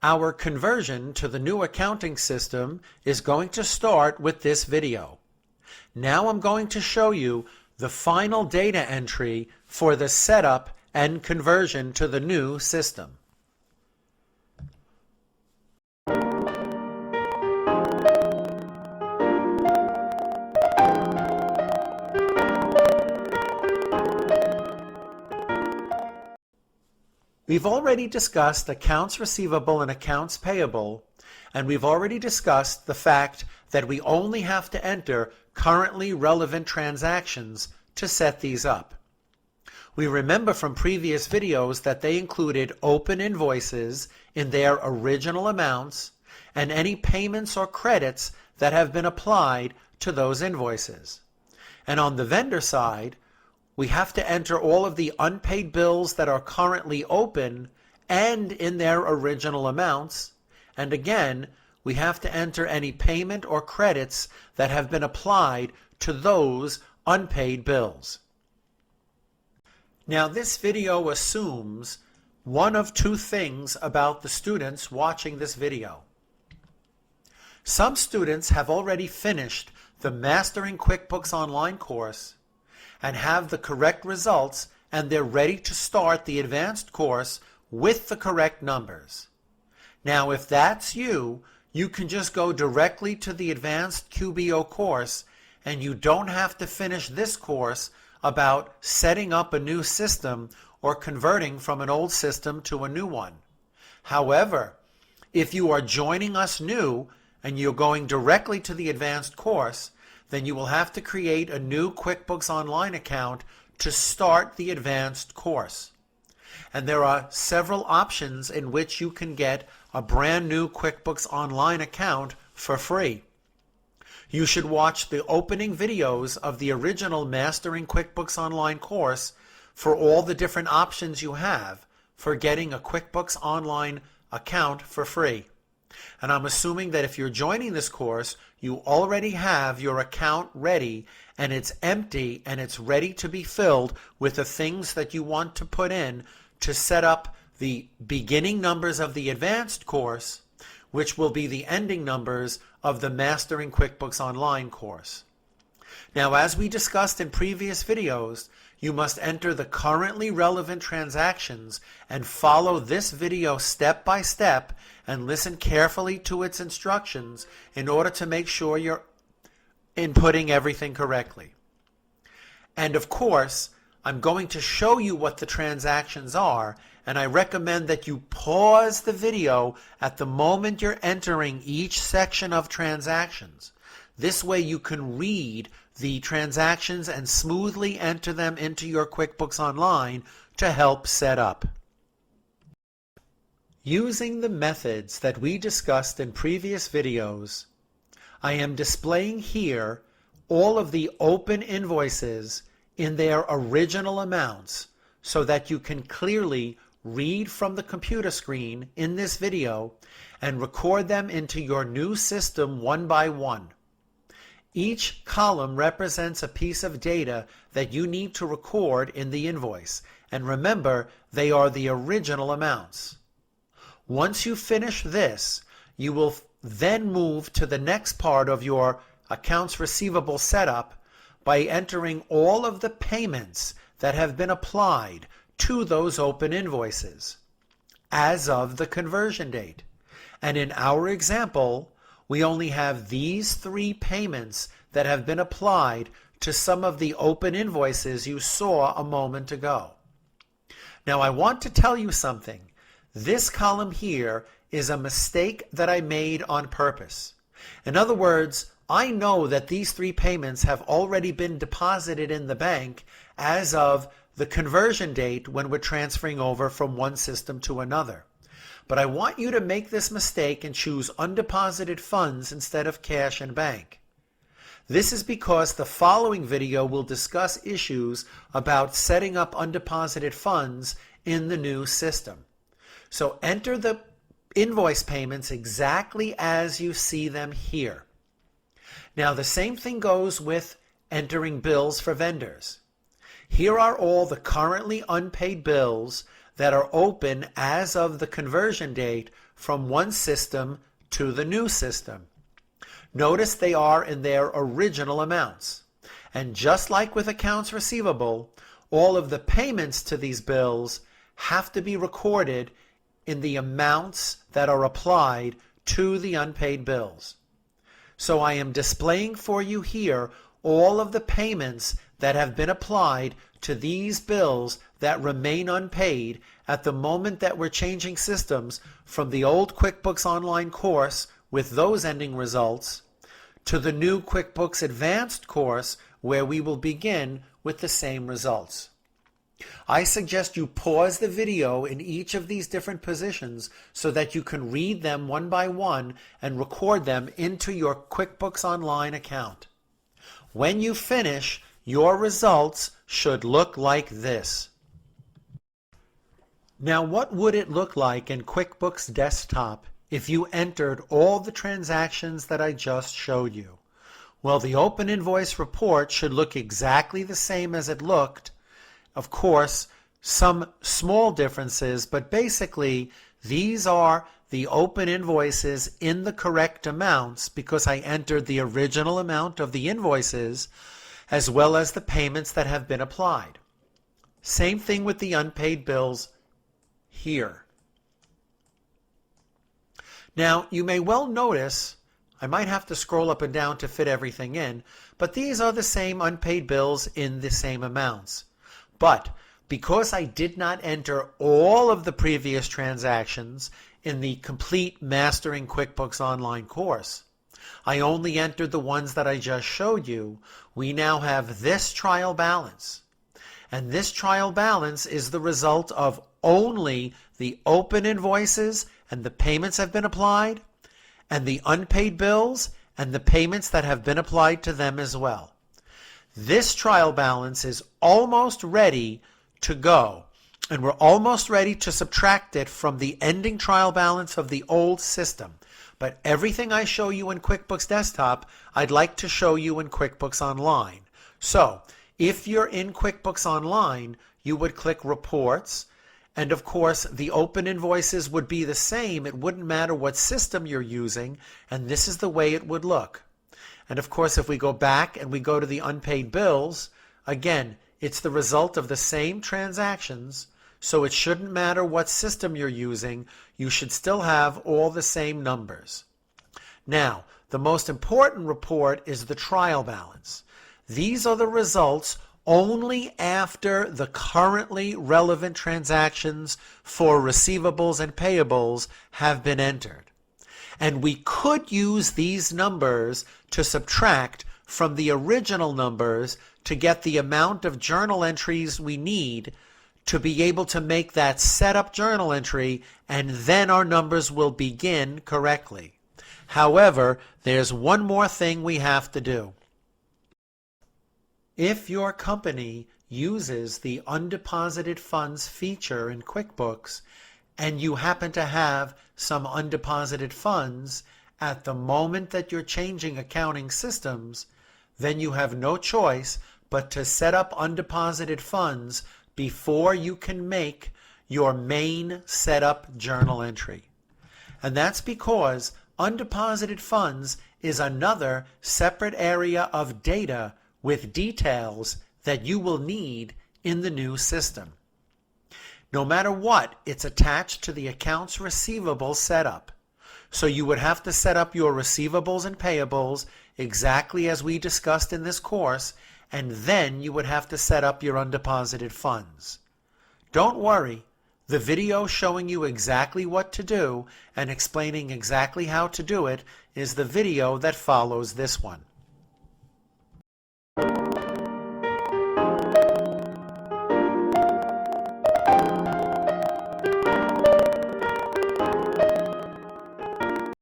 Our conversion to the new accounting system is going to start with this video. Now I'm going to show you the final data entry for the setup and conversion to the new system. We've already discussed accounts receivable and accounts payable, and we've already discussed the fact that we only have to enter currently relevant transactions to set these up. We remember from previous videos that they included open invoices in their original amounts and any payments or credits that have been applied to those invoices. And on the vendor side, we have to enter all of the unpaid bills that are currently open and in their original amounts. And again, we have to enter any payment or credits that have been applied to those unpaid bills. Now, this video assumes one of two things about the students watching this video. Some students have already finished the Mastering QuickBooks Online course and have the correct results, and they're ready to start the advanced course with the correct numbers. Now, if that's you, you can just go directly to the advanced Q.B.O course, and you don't have to finish this course about setting up a new system or converting from an old system to a new one. However, if you are joining us new and you're going directly to the advanced course, then you will have to create a new QuickBooks Online account to start the advanced course. And there are several options in which you can get a brand new QuickBooks Online account for free. You should watch the opening videos of the original Mastering QuickBooks Online course for all the different options you have for getting a QuickBooks Online account for free. And I'm assuming that if you're joining this course, you already have your account ready and it's empty and it's ready to be filled with the things that you want to put in to set up the beginning numbers of the advanced course, which will be the ending numbers of the Mastering QuickBooks Online course. Now, as we discussed in previous videos, you must enter the currently relevant transactions and follow this video step by step and listen carefully to its instructions in order to make sure you're inputting everything correctly. And of course, I'm going to show you what the transactions are, and I recommend that you pause the video at the moment you're entering each section of transactions. This way you can read the transactions and smoothly enter them into your QuickBooks Online to help set up. Using the methods that we discussed in previous videos, I am displaying here all of the open invoices in their original amounts so that you can clearly read from the computer screen in this video and record them into your new system one by one. Each column represents a piece of data that you need to record in the invoice, and remember, they are the original amounts. Once you finish this, you will then move to the next part of your accounts receivable setup by entering all of the payments that have been applied to those open invoices as of the conversion date. And in our example, we only have these three payments that have been applied to some of the open invoices you saw a moment ago. Now, I want to tell you something. This column here is a mistake that I made on purpose. In other words, I know that these three payments have already been deposited in the bank as of the conversion date when we're transferring over from one system to another. But I want you to make this mistake and choose undeposited funds instead of cash and bank. This is because the following video will discuss issues about setting up undeposited funds in the new system. So enter the invoice payments exactly as you see them here. Now, the same thing goes with entering bills for vendors. Here are all the currently unpaid bills that are open as of the conversion date from one system to the new system. Notice they are in their original amounts. And just like with accounts receivable, all of the payments to these bills have to be recorded in the amounts that are applied to the unpaid bills. So I am displaying for you here all of the payments that have been applied to these bills that remain unpaid at the moment that we're changing systems from the old QuickBooks Online course with those ending results to the new QuickBooks Advanced course where we will begin with the same results. I suggest you pause the video in each of these different positions so that you can read them one by one and record them into your QuickBooks Online account. When you finish, your results should look like this. Now, what would it look like in QuickBooks Desktop if you entered all the transactions that I just showed you? Well, the open invoice report should look exactly the same as it looked. Of course, some small differences, but basically these are the open invoices in the correct amounts because I entered the original amount of the invoices as well as the payments that have been applied. Same thing with the unpaid bills here. Now, you may well notice, I might have to scroll up and down to fit everything in, but these are the same unpaid bills in the same amounts. But because I did not enter all of the previous transactions in the complete Mastering QuickBooks Online course, I only entered the ones that I just showed you, we now have this trial balance. And this trial balance is the result of only the open invoices and the payments have been applied, and the unpaid bills and the payments that have been applied to them as well. This trial balance is almost ready to go, and we're almost ready to subtract it from the ending trial balance of the old system. But everything I show you in QuickBooks Desktop, I'd like to show you in QuickBooks Online. So, if you're in QuickBooks Online, you would click Reports, and of course the open invoices would be the same. It wouldn't matter what system you're using, and this is the way it would look. And of course, if we go back and we go to the unpaid bills, again, it's the result of the same transactions, so it shouldn't matter what system you're using. You should still have all the same numbers. Now, the most important report is the trial balance. These are the results only after the currently relevant transactions for receivables and payables have been entered. And we could use these numbers to subtract from the original numbers to get the amount of journal entries we need to be able to make that setup journal entry, and then our numbers will begin correctly. However, there's one more thing we have to do. If your company uses the undeposited funds feature in QuickBooks and you happen to have some undeposited funds at the moment that you're changing accounting systems, then you have no choice but to set up undeposited funds before you can make your main setup journal entry. And that's because undeposited funds is another separate area of data with details that you will need in the new system. No matter what, it's attached to the accounts receivable setup. So you would have to set up your receivables and payables exactly as we discussed in this course, and then you would have to set up your undeposited funds. Don't worry, the video showing you exactly what to do and explaining exactly how to do it is the video that follows this one.